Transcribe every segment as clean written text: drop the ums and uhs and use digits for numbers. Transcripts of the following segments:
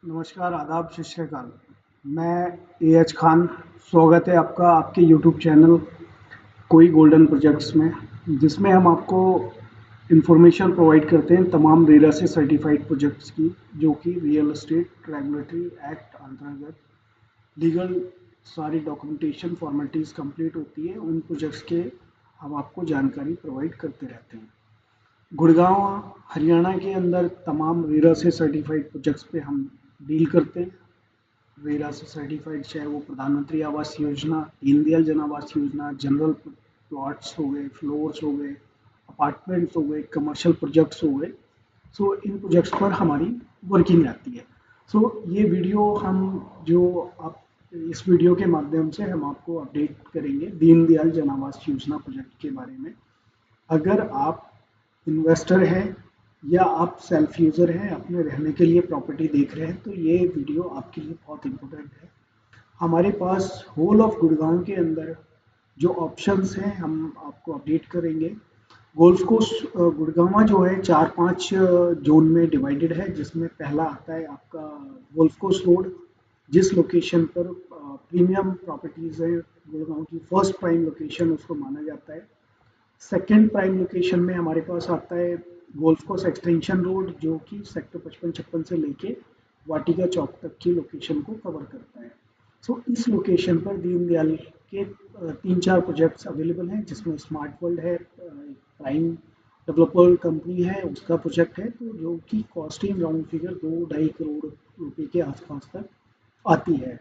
नमस्कार, आदाब, सत श्री अकाल। मैं एएच खान, स्वागत है आपका आपके यूट्यूब चैनल कोई गोल्डन प्रोजेक्ट्स में, जिसमें हम आपको इन्फॉर्मेशन प्रोवाइड करते हैं तमाम रेरा से सर्टिफाइड प्रोजेक्ट्स की, जो कि रियल एस्टेट रेगुलेटरी एक्ट अंतर्गत लीगल सारी डॉक्यूमेंटेशन फॉर्मेलिटीज़ कंप्लीट होती है। उन प्रोजेक्ट्स के हम आपको जानकारी प्रोवाइड करते रहते हैं। गुड़गांव हरियाणा के अंदर तमाम रेरा से सर्टिफाइड प्रोजेक्ट्स पे हम डील करते हैं। रेरा से सर्टिफाइड चाहे वो प्रधानमंत्री आवास योजना, दीनदयाल जन आवास योजना, जनरल प्लॉट्स हो गए, फ्लोर्स हो गए, अपार्टमेंट्स हो गए, कमर्शियल प्रोजेक्ट्स हो गए। सो इन प्रोजेक्ट्स पर हमारी वर्किंग रहती है। सो ये वीडियो हम जो आप इस वीडियो के माध्यम से हम आपको अपडेट करेंगे दीनदयाल जन आवास योजना प्रोजेक्ट के बारे में। अगर आप इन्वेस्टर हैं या आप सेल्फ यूज़र हैं, अपने रहने के लिए प्रॉपर्टी देख रहे हैं, तो ये वीडियो आपके लिए बहुत इम्पोर्टेंट है। हमारे पास होल ऑफ गुड़गांव के अंदर जो ऑप्शंस हैं हम आपको अपडेट करेंगे। गोल्फ कोर्स गुड़गांव जो है 4-5 जोन में डिवाइडेड है, जिसमें पहला आता है आपका गोल्फ कोर्स रोड, जिस लोकेशन पर प्रीमियम प्रॉपर्टीज़ है गुड़गांव की फर्स्ट प्राइम लोकेशन उसको माना जाता है। सेकेंड प्राइम लोकेशन में हमारे पास आता है गोल्फ कोर्स एक्सटेंशन रोड, जो कि सेक्टर 55-56 से लेके वाटिका चौक तक की लोकेशन को कवर करता है। सो इस लोकेशन पर दीनदयाल के 3-4 प्रोजेक्ट्स अवेलेबल हैं, जिसमें स्मार्ट वर्ल्ड है, प्राइम डेवलपर कंपनी है, उसका प्रोजेक्ट है, तो जो कि कॉस्टिंग राउंड फिगर 2-2.5 करोड़ रुपए के आसपास तक आती है।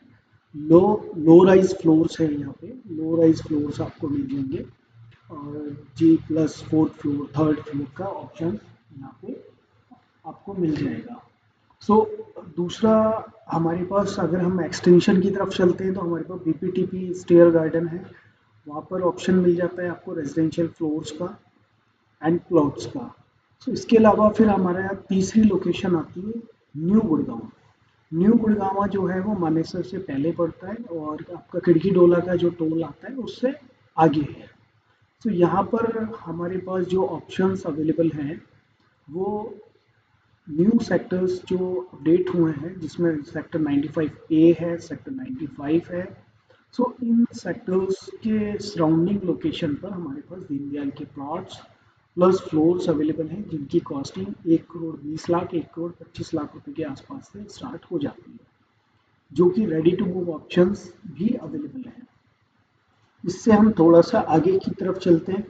लो लो राइज फ्लोर्स है, यहाँ पे लो राइज फ्लोर्स आपको मिल जाएंगे और G+ fourth floor, third floor का ऑप्शन यहाँ पे आपको मिल जाएगा। सो दूसरा हमारे पास अगर हम एक्सटेंशन की तरफ चलते हैं तो हमारे पास BPTP स्टेयर गार्डन है, वहाँ पर ऑप्शन मिल जाता है आपको रेजिडेंशियल फ्लोर्स का एंड प्लॉट्स का। सो इसके अलावा फिर हमारे यहाँ तीसरी लोकेशन आती है न्यू गुड़गांव। न्यू गुड़गांव जो है वो मानेसर से पहले पड़ता है और आपका खिड़की डोला का जो टोल आता है उससे आगे है। तो यहाँ पर हमारे पास जो ऑप्शंस अवेलेबल हैं वो न्यू सेक्टर्स जो अपडेट हुए हैं, जिसमें सेक्टर 95A है, सेक्टर 95 है। सो इन सेक्टर्स के सराउंडिंग लोकेशन पर हमारे पास दीनदयाल के प्लॉट्स प्लस फ्लोर्स अवेलेबल हैं, जिनकी कॉस्टिंग 1 करोड़ 20 लाख 1 करोड़ 25 लाख रुपए के आसपास से स्टार्ट हो जाती है, जो कि रेडी टू मूव ऑप्शंस भी अवेलेबल हैं। इससे हम थोड़ा सा आगे की तरफ चलते हैं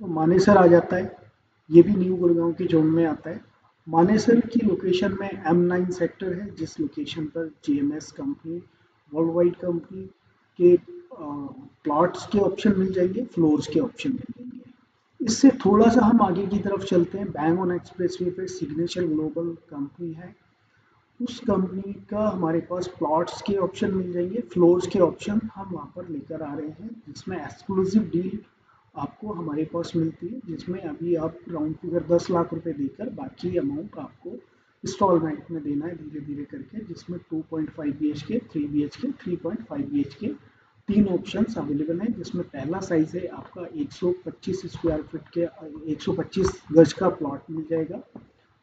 तो मानेसर आ जाता है। ये भी न्यू गुड़गांव के जोन में आता है। मानेसर की लोकेशन में M9 सेक्टर है, जिस लोकेशन पर GMS company, world wide company के प्लॉट्स के ऑप्शन मिल जाएंगे, फ्लोर्स के ऑप्शन मिल जाएंगे। इससे थोड़ा सा हम आगे की तरफ चलते हैं, बैंग ऑन एक्सप्रेसवे पे सिग्नेचर ग्लोबल कंपनी है, उस कंपनी का हमारे पास प्लॉट्स के ऑप्शन मिल जाएंगे, फ्लोर्स के ऑप्शन हम वहाँ पर लेकर आ रहे हैं, जिसमें एक्सक्लूसिव डील आपको हमारे पास मिलती है, जिसमें अभी आप राउंड फिगर 10 लाख रुपए देकर बाकी अमाउंट आपको इंस्टॉलमेंट में देना है धीरे धीरे करके, जिसमें 2.5 BHK, 3 BHK, 3.5 BHK तीन ऑप्शंस अवेलेबल हैं, जिसमें पहला साइज है आपका 125 स्क्वायर फीट के 125 गज का प्लॉट मिल जाएगा।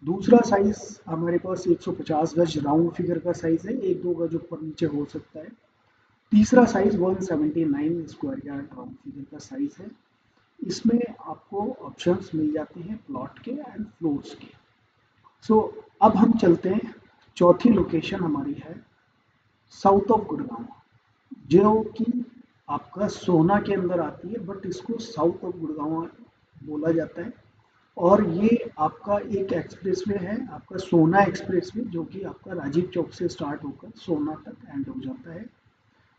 दूसरा साइज हमारे पास 150 गज राउंड फिगर का साइज है, 1-2 गज ऊपर नीचे हो सकता है। तीसरा size 179 square yard round figure का साइज है। इसमें आपको ऑप्शंस मिल जाते हैं प्लॉट के एंड फ्लोर्स के। सो अब हम चलते हैं, चौथी लोकेशन हमारी है साउथ ऑफ गुड़गांव, जो कि आपका सोना के अंदर आती है, बट इसको साउथ ऑफ गुड़गांव बोला जाता है। और ये आपका एक एक्सप्रेसवे है, आपका सोना एक्सप्रेसवे, जो कि आपका राजीव चौक से स्टार्ट होकर सोना तक एंड हो जाता है।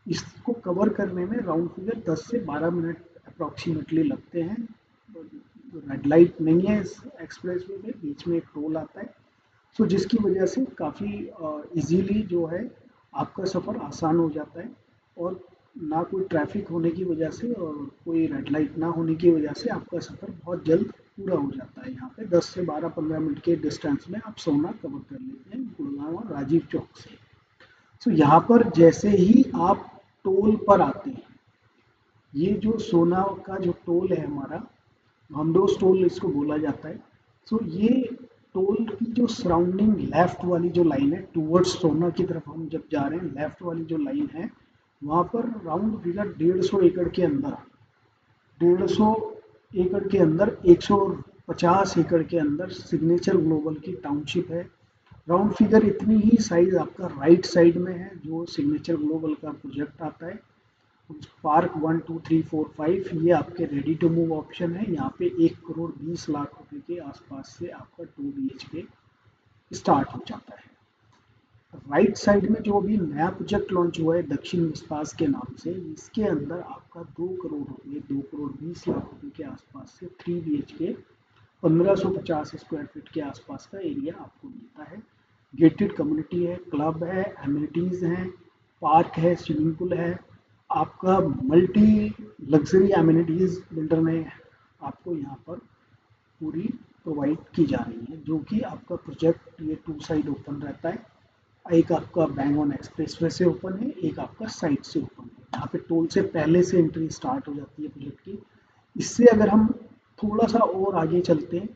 इसको कवर करने में राउंड फिगर 10 से 12 मिनट अप्रॉक्सीमेटली लगते हैं। रेड लाइट नहीं है इस एक्सप्रेसवे में, बीच में एक टोल आता है, सो जिसकी वजह से काफ़ी इजीली जो है आपका सफ़र आसान हो जाता है, और ना कोई ट्रैफिक होने की वजह से और कोई रेड लाइट ना होने की वजह से आपका सफ़र बहुत जल्द पूरा हो जाता है। यहाँ पे 10 से 12-15 मिनट के डिस्टेंस में आप सोना कवर कर लेते हैं गुड़गांव और राजीव चौक से। सो यहाँ पर जैसे ही आप टोल पर आते हैं, ये जो सोना का जो टोल है हमारा, घमडोस टोल इसको बोला जाता है। सो ये टोल की जो सराउंडिंग लेफ्ट वाली जो लाइन है टूवर्ड्स सोना की तरफ हम जब जा रहे हैं, लेफ्ट वाली जो लाइन है वहाँ पर राउंड फिगर 150 एकड़ के अंदर, 150 एकड़ के अंदर 150 एकड़ के अंदर सिग्नेचर ग्लोबल की टाउनशिप है। राउंड फिगर इतनी ही साइज आपका राइट साइड में है जो सिग्नेचर ग्लोबल का प्रोजेक्ट आता है। पार्क 1 2 3 4 5 ये आपके रेडी टू मूव ऑप्शन है। यहाँ पे 1 करोड़ 20 लाख रुपए के आसपास से आपका 2 BHK स्टार्ट हो जाता है। राइट साइड में जो अभी नया प्रोजेक्ट लॉन्च हुआ है दक्षिण विस्तास के नाम से, इसके अंदर आपका 2 करोड़ रुपए, 2 करोड़ 20 लाख रुपए के आसपास से 3 BHK 1550 स्क्वायर फीट के आसपास का एरिया आपको मिलता है। गेटेड कम्युनिटी है, क्लब है, एमिनिटीज हैं, पार्क है, स्विमिंग पूल है, आपका मल्टी लग्जरी एमिनिटीज बिल्डर ने आपको यहाँ पर पूरी प्रोवाइड की जा रही है, जो कि आपका प्रोजेक्ट ये 2 साइड ओपन रहता है। एक आपका बैंगन एक्सप्रेसवे से ओपन है, एक आपका साइड से ओपन है। यहाँ पे टोल से पहले से एंट्री स्टार्ट हो जाती है प्रोजेक्ट की। इससे अगर हम थोड़ा सा और आगे चलते हैं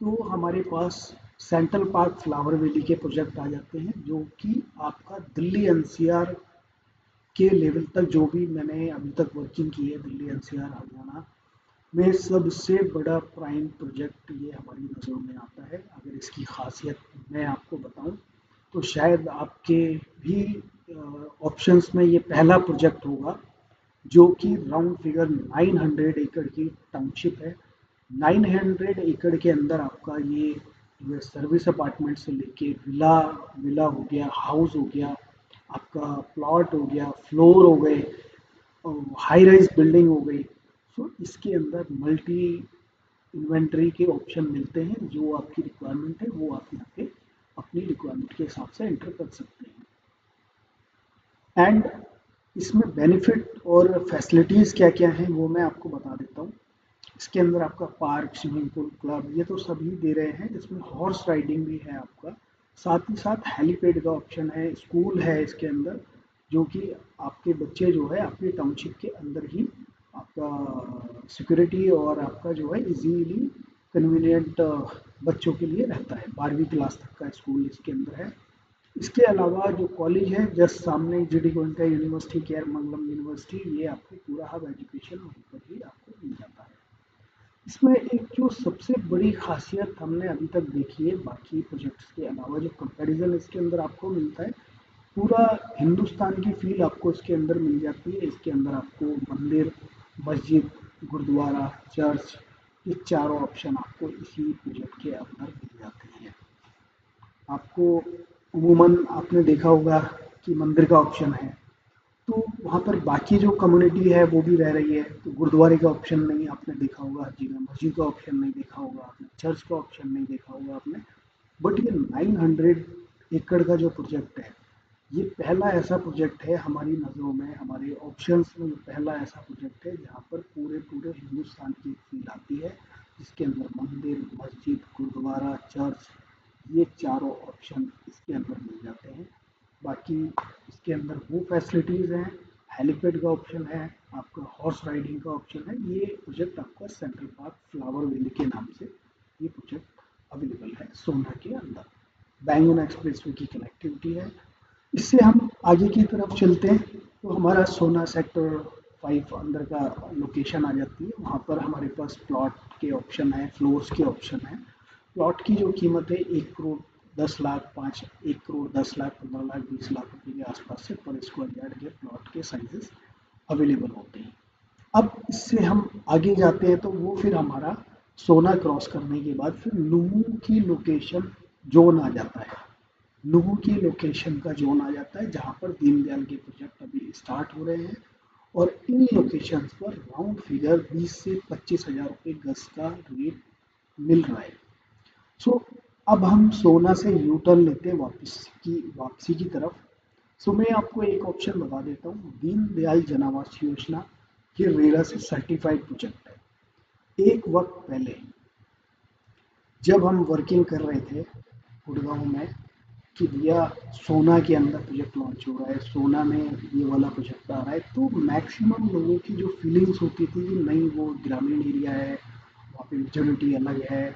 तो हमारे पास सेंट्रल पार्क फ्लावर वैली के प्रोजेक्ट आ जाते हैं, जो कि आपका दिल्ली एनसीआर के लेवल तक जो भी मैंने अभी तक वर्किंग की है दिल्ली एनसीआर हरियाणा में सबसे बड़ा प्राइम प्रोजेक्ट ये हमारी नज़रों में आता है। अगर इसकी खासियत मैं आपको बताऊं तो शायद आपके भी ऑप्शंस में ये पहला प्रोजेक्ट होगा, जो कि राउंड फिगर 900 एकड़ की टाउनशिप है। 900 एकड़ के अंदर आपका ये सर्विस अपार्टमेंट से लेके विला विला हो गया, हाउस हो गया, आपका प्लॉट हो गया, फ्लोर हो गए, हाई राइज बिल्डिंग हो गई। सो इसके अंदर मल्टी इन्वेंटरी के ऑप्शन मिलते हैं। जो आपकी रिक्वायरमेंट है वो आप यहाँ पे अपनी रिक्वायरमेंट के हिसाब से एंटर कर सकते हैं। एंड इसमें बेनिफिट और फैसिलिटीज़ क्या क्या हैं वो मैं आपको बता देता हूँ। इसके अंदर आपका पार्क, स्विमिंग पूल, क्लब ये तो सभी दे रहे हैं। इसमें हॉर्स राइडिंग भी है आपका, साथ ही साथ हेलीपैड का ऑप्शन है, स्कूल है इसके अंदर, जो कि आपके बच्चे जो है आपकी टाउनशिप के अंदर ही आपका सिक्योरिटी और आपका जो है इजीली कन्वीनियंट बच्चों के लिए रहता है। 12वीं क्लास तक का स्कूल इसके अंदर है। इसके अलावा जो कॉलेज है जस्ट सामने GD गोयनका यूनिवर्सिटी, केयर मंगलम यूनिवर्सिटी, ये आपको पूरा हब एजुकेशन वहीं पर ही आपको मिल जाता है। इसमें एक जो सबसे बड़ी खासियत हमने अभी तक देखी है बाकी प्रोजेक्ट्स के अलावा, जो कंपैरिजन इसके अंदर आपको मिलता है, पूरा हिंदुस्तान की फील आपको इसके अंदर मिल जाती है। इसके अंदर आपको मंदिर, मस्जिद, गुरुद्वारा, चर्च, ये चारों ऑप्शन आपको इसी प्रोजेक्ट के अंदर मिल जाते हैं। आपको अमूमन आपने देखा होगा कि मंदिर का ऑप्शन है, तो वहाँ पर बाकी जो कम्युनिटी है वो भी रह रही है, तो गुरुद्वारे का ऑप्शन नहीं आपने देखा होगा हर जगह, मस्जिद का ऑप्शन नहीं देखा होगा आपने, चर्च का ऑप्शन नहीं देखा होगा आपने। बट ये 900 एकड़ का जो प्रोजेक्ट है, ये पहला ऐसा प्रोजेक्ट है हमारी नज़रों में, हमारे ऑप्शंस में ये पहला ऐसा प्रोजेक्ट है जहाँ पर पूरे पूरे हिंदुस्तान की फील आती है, जिसके अंदर मंदिर, मस्जिद, गुरुद्वारा, चर्च, ये चारों ऑप्शन इसके अंदर मिल जाते हैं। बाकी इसके अंदर वो फैसिलिटीज़ हैं, हेलीपैड का ऑप्शन है, आपका हॉर्स राइडिंग का ऑप्शन है। ये प्रोजेक्ट आपका सेंट्रल पार्क फ्लावर वैली के नाम से ये प्रोजेक्ट अवेलेबल है सोना के अंदर। बैंगन एक्सप्रेसवे की कनेक्टिविटी है। इससे हम आगे की तरफ चलते हैं तो हमारा सोना सेक्टर 5 अंदर का लोकेशन आ जाती है। वहाँ पर हमारे पास प्लॉट के ऑप्शन है, फ्लोर्स के ऑप्शन है। प्लॉट की जो कीमत है 1 करोड़ 10 लाख 5, 1 करोड़ 10 लाख 15 लाख 20 लाख रुपए के आसपास से पर स्क्वायर यार्ड के प्लॉट के साइजेस अवेलेबल होते हैं। अब इससे हम आगे जाते हैं तो वो फिर हमारा सोना क्रॉस करने के बाद फिर नुमू की लोकेशन जोन आ जाता है। नुमू की लोकेशन का जोन आ जाता है जहाँ पर दीनदयाल के प्रोजेक्ट अभी स्टार्ट हो रहे हैं, और इन लोकेशंस पर राउंड फिगर 20 से 25 हज़ार रुपये गज का रेट मिल रहा है। सो अब हम सोना से यू टर्न लेते हैं वापसी की तरफ। सो मैं आपको एक ऑप्शन बता देता हूँ, दीनदयाल जन आवास योजना, ये रेरा से सर्टिफाइड प्रोजेक्ट है। एक वक्त पहले जब हम वर्किंग कर रहे थे गुड़गांव में कि भैया सोना के अंदर प्रोजेक्ट लॉन्च हो रहा है, सोना में ये वाला प्रोजेक्ट आ रहा है, तो मैक्सिमम लोगों की जो फीलिंग्स होती थी कि नहीं वो ग्रामीण एरिया है, वहाँ पे मेजोरिटी अलग है।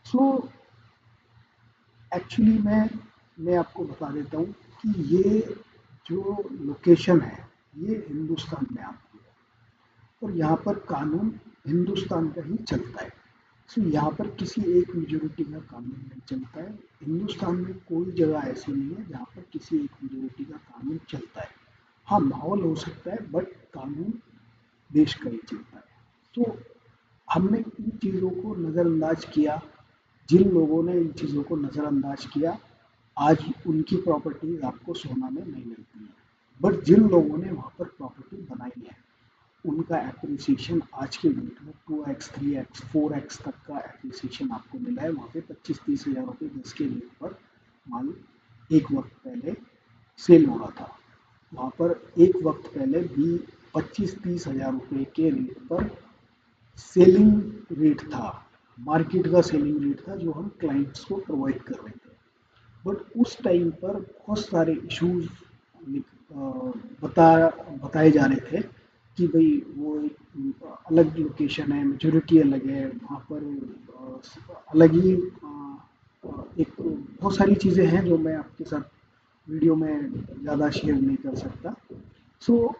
सो एक्चुअली मैं आपको बता देता हूँ कि ये जो लोकेशन है ये हिंदुस्तान में आती है और यहाँ पर कानून हिंदुस्तान का ही चलता है। सो यहाँ पर किसी एक मेजोरिटी का कानून नहीं चलता है। हिंदुस्तान में कोई जगह ऐसी नहीं है जहाँ पर किसी एक मेजोरिटी का कानून चलता है। हाँ, माहौल हो सकता है बट कानून देश का ही चलता है। तो हमने इन चीज़ों को नज़रअंदाज किया। जिन लोगों ने इन चीज़ों को नज़रअंदाज किया, आज उनकी प्रॉपर्टीज आपको सोना में नहीं मिलती है। बट जिन लोगों ने वहाँ पर प्रॉपर्टी बनाई है, उनका एप्रिसिएशन आज के डेट में 2x, 3x, 4x तक का एप्रिसिएशन आपको मिला है। वहाँ पे 25-30 हज़ार रुपये गज के रेट पर माल एक वक्त पहले सेल हो रहा था। वहाँ पर एक वक्त पहले भी 25-30 हज़ार रुपये के रेट पर सेलिंग रेट था। मार्केट का सेलिंग रेट था जो हम क्लाइंट्स को प्रोवाइड कर रहे थे। बट उस टाइम पर बहुत सारे इश्यूज बता बताए जा रहे थे कि भाई वो एक अलग लोकेशन है, मेच्योरिटी अलग है, वहाँ पर अलग ही एक बहुत सारी चीज़ें हैं जो मैं आपके साथ वीडियो में ज़्यादा शेयर नहीं कर सकता। सो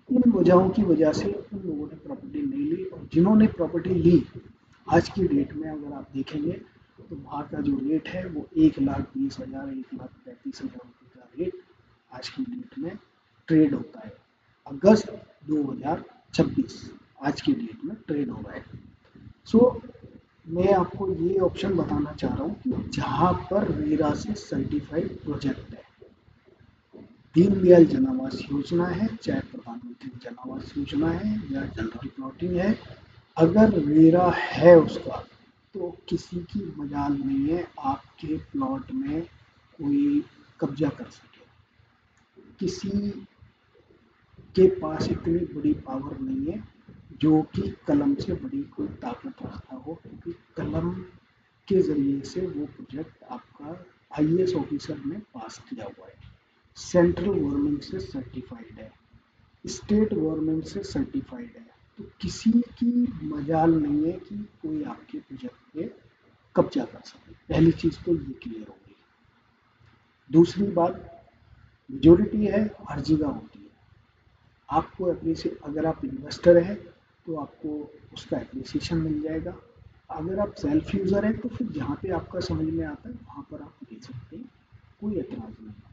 इन वजहों की वजह से उन लोगों ने प्रॉपर्टी नहीं ली और जिन्होंने प्रॉपर्टी ली आज की डेट में अगर आप देखेंगे तो वहाँ का जो रेट है वो 1,20,000, 1,35,000 रुपये का रेट आज की डेट में ट्रेड होता है। अगस्त 2026 आज की डेट में ट्रेड हो रहा है। सो मैं आपको ये ऑप्शन बताना चाह रहा हूँ कि जहाँ पर रेरा से सर्टिफाइड प्रोजेक्ट है, दीनदयाल जन आवास योजना है, चाहे प्रधानमंत्री जन आवास योजना है या जनरल प्लॉटिंग है, अगर रेरा है उसका तो किसी की मजाल नहीं है आपके प्लॉट में कोई कब्जा कर सके। किसी के पास इतनी बड़ी पावर नहीं है जो कि कलम से बड़ी कोई ताकत रखता हो, क्योंकि कलम के ज़रिए से वो प्रोजेक्ट आपका आईएएस ऑफिसर ने पास किया हुआ है, सेंट्रल गवर्नमेंट से सर्टिफाइड है, स्टेट गवर्नमेंट से सर्टिफाइड है। तो किसी की मजाल नहीं है कि कोई आपके प्रोजेक्ट पे कब्जा कर सके। पहली चीज़ तो ये क्लियर हो गई। दूसरी बात, मेजोरिटी है हर जगह होती है। आपको एप्रिसिएट, अगर आप इन्वेस्टर हैं तो आपको उसका एप्रिसिएशन मिल जाएगा। अगर आप सेल्फ यूज़र हैं तो फिर जहाँ पे आपका समझ में आता है वहाँ पर आप ले सकते हैं, कोई एतराज़ नहीं है।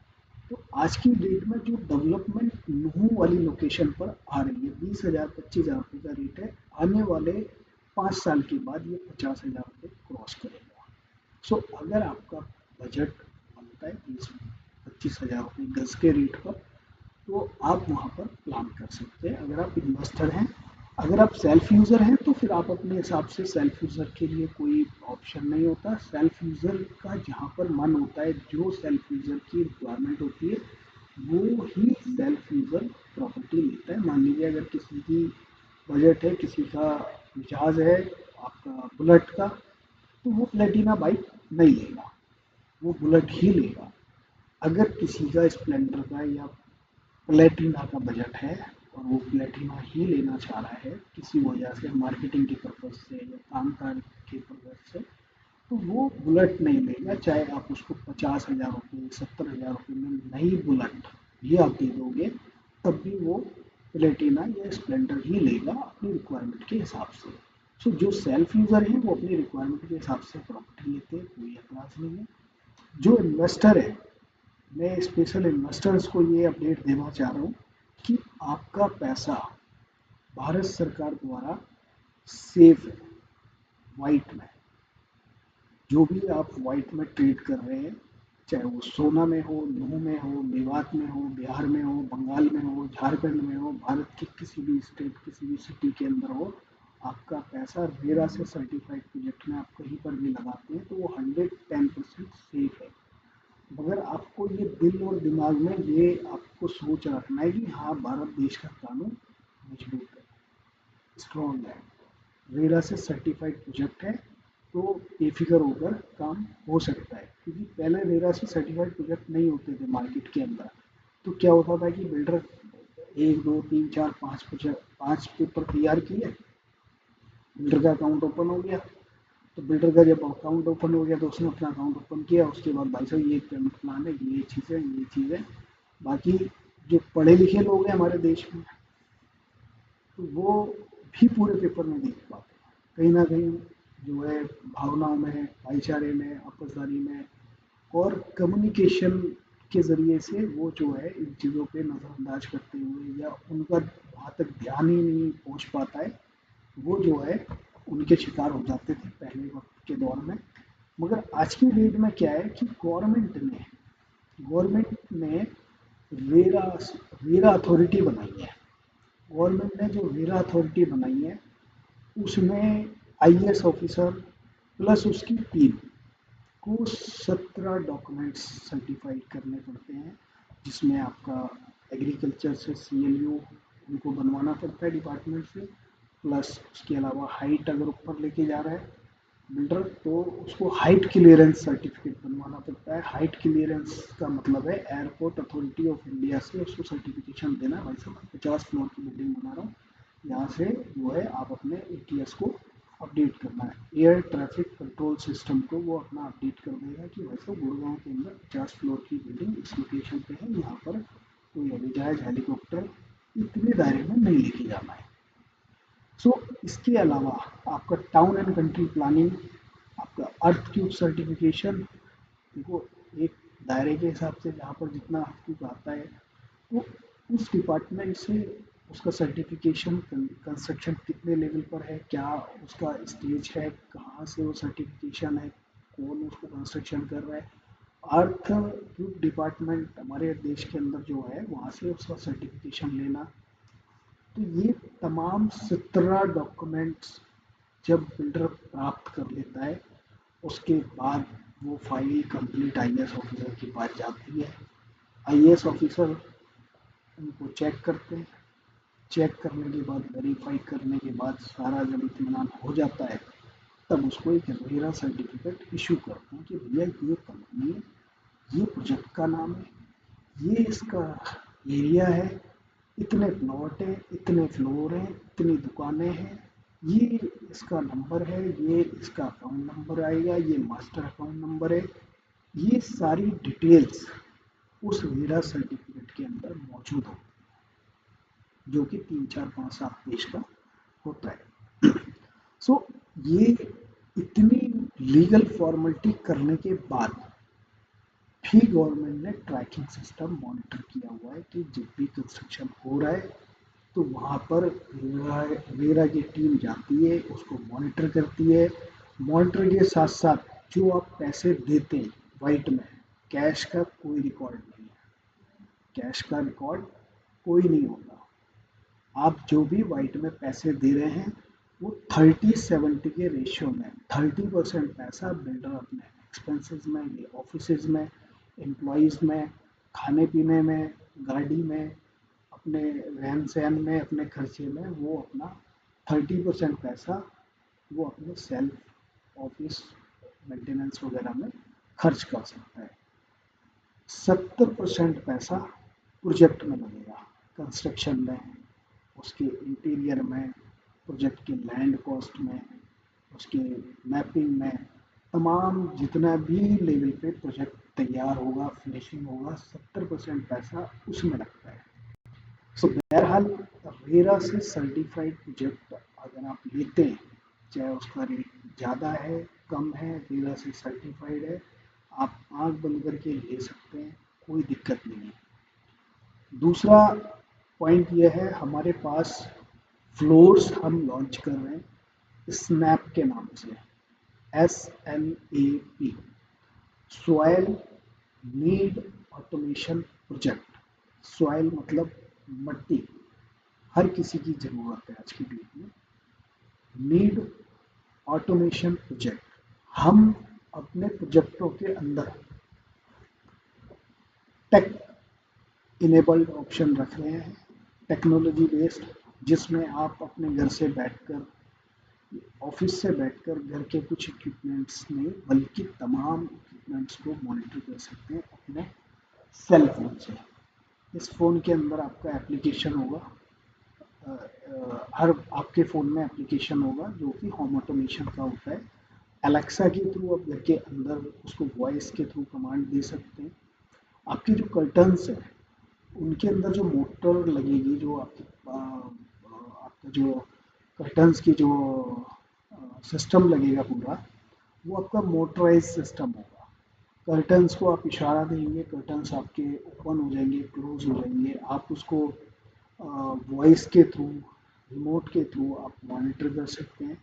तो आज की डेट में जो डेवलपमेंट नुहू वाली लोकेशन पर आ रही है, 20,000, 25,000 रुपये का रेट है, आने वाले 5 साल के बाद ये 50,000 रुपये क्रॉस करेगा। सो अगर आपका बजट बनता है 20-25 हज़ार रुपये गज के रेट पर, तो आप वहाँ पर प्लान कर सकते हैं। अगर आप इन्वेस्टर हैं, अगर आप सेल्फ यूज़र हैं तो फिर आप अपने हिसाब से, सेल्फ यूज़र के लिए कोई ऑप्शन नहीं होता। सेल्फ यूज़र का जहाँ पर मन होता है, जो सेल्फ यूज़र की रिक्वायरमेंट होती है वो ही सेल्फ यूज़र प्रॉपर्टी लेता है। मान लीजिए अगर किसी की बजट है, किसी का मिजाज है आपका बुलेट का, तो वो प्लेटिना बाइक नहीं लेगा, वो बुलेट ही लेगा। अगर किसी का स्प्लेंडर का या प्लेटिना का बजट है और वो प्लेटिना ही लेना चाह रहा है किसी वजह से, मार्केटिंग के पर्पज़ से या काम काज के पर्पज़ से, तो वो बुलेट नहीं लेगा। चाहे आप उसको 50,000 रुपये, 70,000 रुपये में नई बुलेट भी आप दे दोगे, तब भी वो प्लेटिना या स्प्लेंडर ही लेगा अपनी रिक्वायरमेंट के हिसाब से। सो जो सेल्फ यूज़र हैं वो अपनी रिक्वायरमेंट के हिसाब से प्रॉपर्टी लेते हैं, कोई एतराज़ नहीं है। जो इन्वेस्टर है, मैं स्पेशल इन्वेस्टर्स को ये अपडेट देना चाह रहा हूँ कि आपका पैसा भारत सरकार द्वारा सेफ है, वाइट में। जो भी आप वाइट में ट्रेड कर रहे हैं, चाहे वो सोना में हो, लूह में हो, मेवात में हो, बिहार में हो, बंगाल में हो, झारखंड में हो, भारत के किसी भी स्टेट, किसी भी सिटी के अंदर हो, आपका पैसा रेरा से सर्टिफाइड प्रोजेक्ट में आप कहीं पर भी लगाते हैं तो वो 110% सेफ है। मगर आपको ये दिल और दिमाग में ये आपको सोच रखना है कि हाँ, भारत देश का कानून मजबूत है, स्ट्रॉन्ग है, रेरा से सर्टिफाइड प्रोजेक्ट है, तो बेफिक्र होकर काम हो सकता है। क्योंकि पहले रेरा से सर्टिफाइड प्रोजेक्ट नहीं होते थे मार्केट के अंदर, तो क्या होता था कि बिल्डर 1, 2, 3, 4, 5 प्रोजेक्ट, 5 पेपर तैयार किए, बिल्डर का अकाउंट ओपन हो गया, तो बिल्डर का जब अकाउंट ओपन हो गया तो उसने अपना अकाउंट ओपन किया, उसके बाद भाई साहब ये पेमेंट प्लान है, ये चीज़ है। बाकी जो पढ़े लिखे लोग हैं हमारे देश में, तो वो भी पूरे पेपर में देख पाते हैं। कहीं ना कहीं जो है भावनाओं में, भाईचारे में, आपसदारी में और कम्युनिकेशन के ज़रिए से वो जो है इन चीज़ों पे नज़रअंदाज करते हुए, या उनका वहाँ तक ध्यान ही नहीं पहुँच पाता है, वो जो है उनके शिकार हो जाते थे पहले वक्त के दौर में। मगर आज की डेट में क्या है कि गवर्नमेंट ने रेरा रेरा अथॉरिटी बनाई है। गवर्नमेंट ने जो रेरा अथॉरिटी बनाई है उसमें आईएएस ऑफिसर प्लस उसकी टीम को 17 डॉक्यूमेंट्स सर्टिफाइड करने पड़ते हैं, जिसमें आपका एग्रीकल्चर से सीएलयू उनको बनवाना पड़ता है डिपार्टमेंट से, प्लस उसके अलावा हाइट अगर ऊपर लेके जा रहा है बिल्डर तो उसको हाइट क्लियरेंस सर्टिफिकेट बनवाना पड़ता है। हाइट क्लियरेंस का मतलब है एयरपोर्ट अथॉरिटी ऑफ इंडिया से उसको सर्टिफिकेशन देना, भाई साहब 50 फ्लोर की बिल्डिंग बना रहा हूँ, यहाँ से जो है आप अपने एटीएस को अपडेट करना है। एयर ट्रैफिक कंट्रोल सिस्टम को वो अपना अपडेट कर देगा कि भाई साहब गुड़गांव के अंदर 50 फ्लोर की बिल्डिंग इस लोकेशन पे है, यहाँ पर कोई हवाई हेलीकॉप्टर इतने दायरे में नहीं लेके जाना है। सो इसके अलावा आपका टाउन एंड कंट्री प्लानिंग, आपका अर्थ क्यूब सर्टिफिकेशन, देखो एक दायरे के हिसाब से जहाँ पर जितना अर्थ क्यूब आता है तो उस डिपार्टमेंट से उसका सर्टिफिकेशन, कंस्ट्रक्शन कितने लेवल पर है, क्या उसका स्टेज है, कहाँ से वो सर्टिफिकेशन है, कौन उसको कंस्ट्रक्शन कर रहा है। अर्थ क्यूब डिपार्टमेंट हमारे देश के अंदर जो है वहाँ से उसका सर्टिफिकेशन लेना। तो ये तमाम 17 डॉक्यूमेंट्स जब बिल्डर प्राप्त कर लेता है उसके बाद वो फाइल कंप्लीट आईएएस ऑफिसर के पास जाती है। आईएएस ऑफिसर उनको चेक करते हैं, चेक करने के बाद वेरीफाई करने के बाद सारा जब इत्मीनान हो जाता है तब उसको एक रेरा सर्टिफिकेट इशू करते हैं कि भैया ये कंपनी, ये प्रोजेक्ट का नाम है, ये इसका एरिया है, इतने प्लॉट है, इतने फ्लोर हैं, इतनी दुकानें हैं, ये इसका नंबर है, ये इसका अकाउंट नंबर आएगा, ये मास्टर अकाउंट नंबर है। ये सारी डिटेल्स उस रेरा सर्टिफिकेट के अंदर मौजूद हो, जो कि 3 4 5 7 पेज का होता है। सो ये इतनी लीगल फॉर्मेलिटी करने के बाद भी गवर्नमेंट ने ट्रैकिंग सिस्टम मॉनिटर किया हुआ है कि जब भी कंस्ट्रक्शन हो रहा है तो वहाँ पर रेरा की टीम जाती है, उसको मॉनिटर करती है। मॉनिटर के साथ साथ जो आप पैसे देते हैं वाइट में, कैश का कोई रिकॉर्ड नहीं है, कैश का रिकॉर्ड कोई नहीं होता। आप जो भी वाइट में पैसे दे रहे हैं वो 30-70 के रेशियो में 30% पैसा बिल्डर अपने एक्सपेंसेस में, ये ऑफिसेज में, एम्प्लॉयज़ में, खाने पीने में, गाड़ी में, अपने रहन सहन में, अपने खर्चे में वो अपना 30% पैसा वो अपने सेल्फ ऑफिस मेंटेनेंस वगैरह में खर्च कर सकता है। 70% पैसा प्रोजेक्ट में लगेगा, कंस्ट्रक्शन में, उसके इंटीरियर में, प्रोजेक्ट के लैंड कॉस्ट में, उसके मैपिंग में, तमाम जितना भी लेवल पे प्रोजेक्ट तैयार होगा, फिनिशिंग होगा, 70% पैसा उसमें लगता है। सो बहरहाल रेरा से सर्टिफाइड प्रोजेक्ट अगर आप लेते हैं, चाहे उसका रेट ज़्यादा है, कम है, रेरा से सर्टिफाइड है, आप आँख बंद करके ले सकते हैं, कोई दिक्कत नहीं है। दूसरा पॉइंट ये है, हमारे पास फ्लोर्स हम लॉन्च कर रहे हैं स्नैप के नाम से, SNAP, soil need automation project. Soil मतलब मट्टी, हर किसी की ज़रूरत है आज की डेट में। नीड ऑटोमेशन प्रोजेक्ट, हम अपने प्रोजेक्टों के अंदर टेक इनेबल्ड ऑप्शन रख रहे हैं, टेक्नोलॉजी बेस्ड, जिसमें आप अपने घर से बैठकर, ऑफिस से बैठकर घर के कुछ इक्विपमेंट्स नहीं बल्कि तमाम इक्विपमेंट्स को मॉनिटर कर सकते हैं अपने सेल फोन से। इस फ़ोन के अंदर आपका एप्लीकेशन होगा, हर आपके फ़ोन में एप्लीकेशन होगा जो कि होम ऑटोमेशन का होता है। एलेक्सा के थ्रू आप घर के अंदर उसको वॉइस के थ्रू कमांड दे सकते हैं। आपके जो कर्टन्स हैं उनके अंदर जो मोटर लगेगी, जो आपके आपका जो कर्टन्स की जो सिस्टम लगेगा पूरा, वो आपका मोटराइज सिस्टम होगा। कर्टन्स को आप इशारा देंगे, कर्टन्स आपके ओपन हो जाएंगे, क्लोज हो जाएंगे। आप उसको वॉइस के थ्रू, रिमोट के थ्रू आप मॉनिटर कर सकते हैं।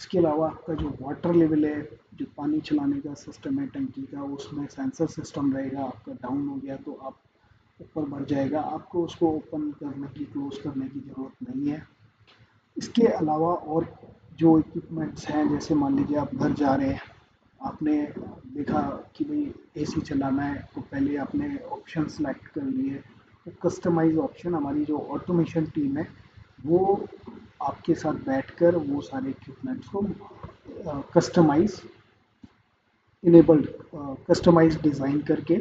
इसके अलावा आपका जो वाटर लेवल है, जो पानी चलाने का सिस्टम है टंकी का, उसमें सेंसर सिस्टम रहेगा। आपका डाउन हो गया तो आप ऊपर बढ़ जाएगा, आपको उसको ओपन करने की, क्लोज करने की ज़रूरत नहीं है। इसके अलावा और जो इक्विपमेंट्स हैं, जैसे मान लीजिए आप घर जा रहे हैं, आपने देखा कि भाई एसी चलाना है, तो पहले आपने ऑप्शन सेलेक्ट कर लिए। तो कस्टमाइज ऑप्शन, हमारी जो ऑटोमेशन टीम है वो आपके साथ बैठकर वो सारे इक्विपमेंट्स को कस्टमाइज इनेबल्ड कस्टमाइज डिज़ाइन करके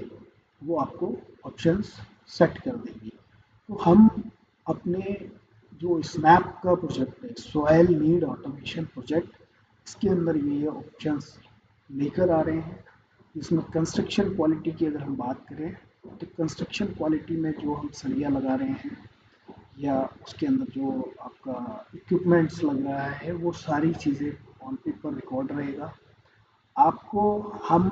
वो आपको ऑप्शंस सेट कर देंगी। तो हम अपने जो स्नैप का प्रोजेक्ट है, सॉयल नीड ऑटोमेशन प्रोजेक्ट, इसके अंदर ये ऑप्शंस लेकर आ रहे हैं। इसमें कंस्ट्रक्शन क्वालिटी की अगर हम बात करें, तो कंस्ट्रक्शन क्वालिटी में जो हम सरिया लगा रहे हैं या उसके अंदर जो आपका इक्विपमेंट्स लग रहा है, वो सारी चीज़ें ऑन पेपर रिकॉर्ड रहेगा। आपको हम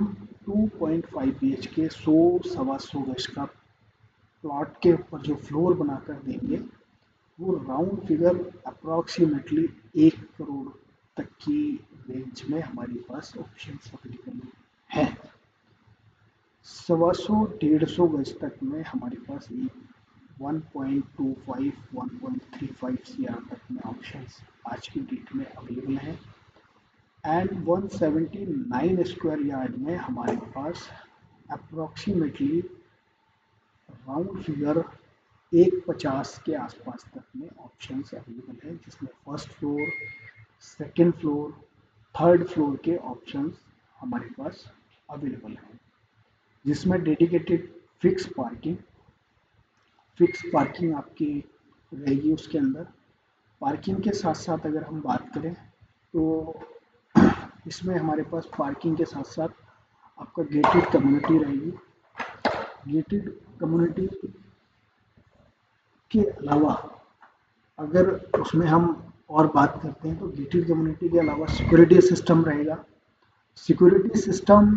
2.5 BHK 100 सवा 100 गज का प्लॉट के ऊपर जो फ्लोर बनाकर देंगे, वो राउंड फिगर अप्रॉक्सीमेटली 1 करोड़ तक की रेंज में हमारे पास ऑप्शन अवेलेबल है। 125 150 गज तक में हमारे पास 1.25 1.35 CR तक में ऑप्शंस आज की डेट में अवेलेबल हैं। एंड 179 स्क्वायर यार्ड में हमारे पास अप्रॉक्सीमेटली राउंड फिगर 150 के आसपास तक में ऑप्शंस अवेलेबल है, जिसमें first floor, second floor, third floor के ऑप्शंस हमारे पास अवेलेबल हैं, जिसमें डेडिकेटेड फिक्स पार्किंग आपकी रहेगी उसके अंदर। पार्किंग के साथ साथ अगर हम बात करें, तो इसमें हमारे पास पार्किंग के साथ साथ आपका गेटेड कम्युनिटी रहेगी। गेटेड कम्युनिटी के अलावा अगर उसमें हम और बात करते हैं, तो गेटेड कम्युनिटी के अलावा सिक्योरिटी सिस्टम रहेगा। सिक्योरिटी सिस्टम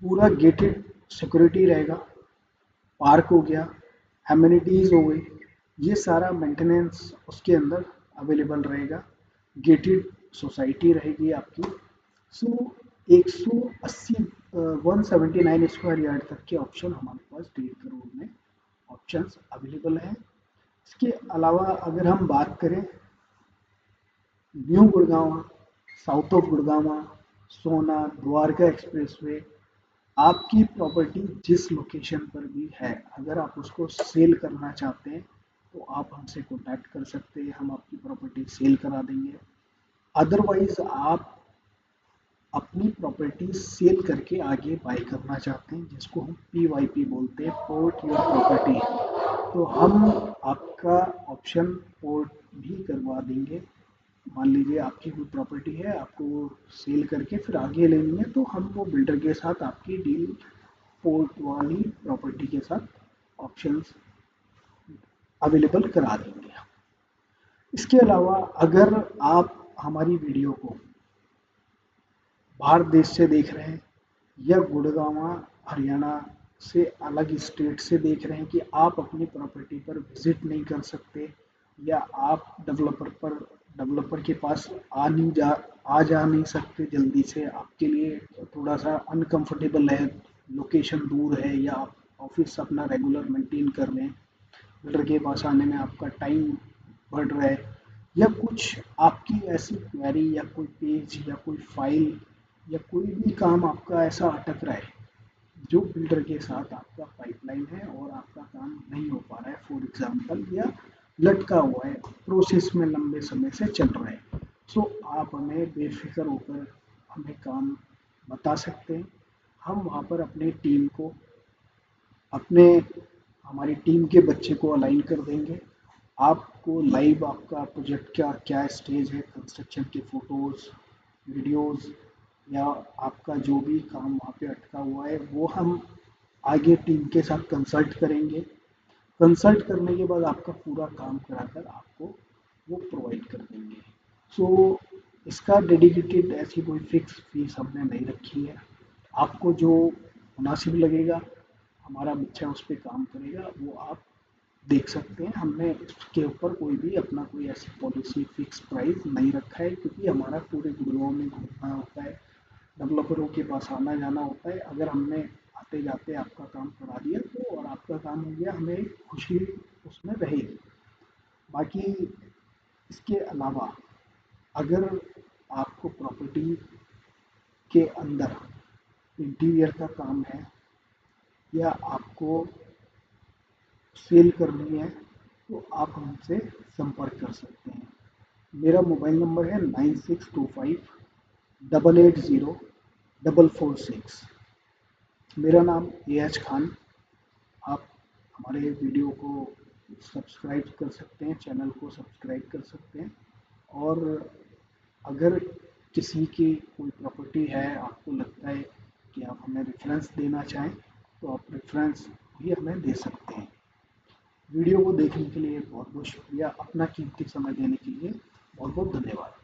पूरा गेटेड सिक्योरिटी रहेगा। पार्क हो गया, एमिनिटीज़ हो गई, ये सारा मेंटेनेंस उसके अंदर अवेलेबल रहेगा। गेटेड सोसाइटी रहेगी आपकी। सो 180 179 स्क्वायर यार्ड तक के ऑप्शन हमारे पास 1.5 करोड़ में ऑप्शंस अवेलेबल हैं। इसके अलावा अगर हम बात करें new Gurgaon, south of Gurgaon, सोना, द्वारका एक्सप्रेसवे, आपकी प्रॉपर्टी जिस लोकेशन पर भी है, अगर आप उसको सेल करना चाहते हैं तो आप हमसे कॉन्टैक्ट कर सकते हैं, हम आपकी प्रॉपर्टी सेल करा देंगे। अदरवाइज आप अपनी प्रॉपर्टी सेल करके आगे बाय करना चाहते हैं, जिसको हम PYP बोलते हैं, पोर्ट योर प्रॉपर्टी, तो हम आपका ऑप्शन पोर्ट भी करवा देंगे। मान लीजिए आपकी कोई प्रॉपर्टी है, आपको वो सेल करके फिर आगे लेनी है, तो हम वो बिल्डर के साथ आपकी डील पोर्ट वाली प्रॉपर्टी के साथ ऑप्शंस अवेलेबल करा देंगे। इसके अलावा अगर आप हमारी वीडियो को बाहर देश से देख रहे हैं या गुड़गांव हरियाणा से अलग स्टेट से देख रहे हैं कि आप अपनी प्रॉपर्टी पर विजिट नहीं कर सकते, या आप डेवलपर के पास आ जा नहीं सकते जल्दी से, आपके लिए थोड़ा सा अनकंफर्टेबल है, लोकेशन दूर है, या आप ऑफिस अपना रेगुलर मेंटेन कर रहे हैं, बिल्डर के पास आने में आपका टाइम बढ़ रहा है, या कुछ आपकी ऐसी क्वेरी या कोई पेज या कोई फाइल या कोई भी काम आपका ऐसा अटक रहा है जो बिल्डर के साथ आपका पाइपलाइन है और आपका काम नहीं हो पा रहा है, फॉर एग्जांपल, या लटका हुआ है, प्रोसेस में लंबे समय से चल रहा है, सो आप हमें बेफिक्र होकर हमें काम बता सकते हैं। हम वहाँ पर अपनी टीम को, अपने हमारी टीम के बच्चे को अलाइन कर देंगे। आपको लाइव आपका प्रोजेक्ट का क्या स्टेज है, कंस्ट्रक्शन के फोटोज़, वीडियोस या आपका जो भी काम वहाँ पे अटका हुआ है वो हम आगे टीम के साथ कंसल्ट करेंगे। कंसल्ट करने के बाद आपका पूरा काम कराकर आपको वो प्रोवाइड कर देंगे। सो इसका डेडिकेटेड ऐसी कोई फिक्स फीस हमने नहीं रखी है। आपको जो मुनासिब लगेगा, हमारा बच्चा उस पर काम करेगा, वो आप देख सकते हैं। हमने इसके ऊपर कोई भी अपना कोई ऐसी पॉलिसी फिक्स प्राइस नहीं रखा है, क्योंकि हमारा पूरे गुड़गांव में घूमना होता है, डेवलपरों के पास आना जाना होता है। अगर हमने आते जाते आपका काम करा दिया तो और आपका काम हो गया, हमें खुशी उसमें रहेगी। बाकी इसके अलावा अगर आपको प्रॉपर्टी के अंदर इंटीरियर का काम है या आपको सेल करनी है तो आप हमसे संपर्क कर सकते हैं। मेरा मोबाइल नंबर है 9625 880 446। मेरा नाम एएच खान। आप हमारे वीडियो को सब्सक्राइब कर सकते हैं, चैनल को सब्सक्राइब कर सकते हैं। और अगर किसी की कोई प्रॉपर्टी है, आपको लगता है कि आप हमें रेफरेंस देना चाहें तो आप रेफरेंस भी हमें दे सकते हैं। वीडियो को देखने के लिए बहुत बहुत शुक्रिया। अपना कीमती समय देने के लिए बहुत बहुत धन्यवाद।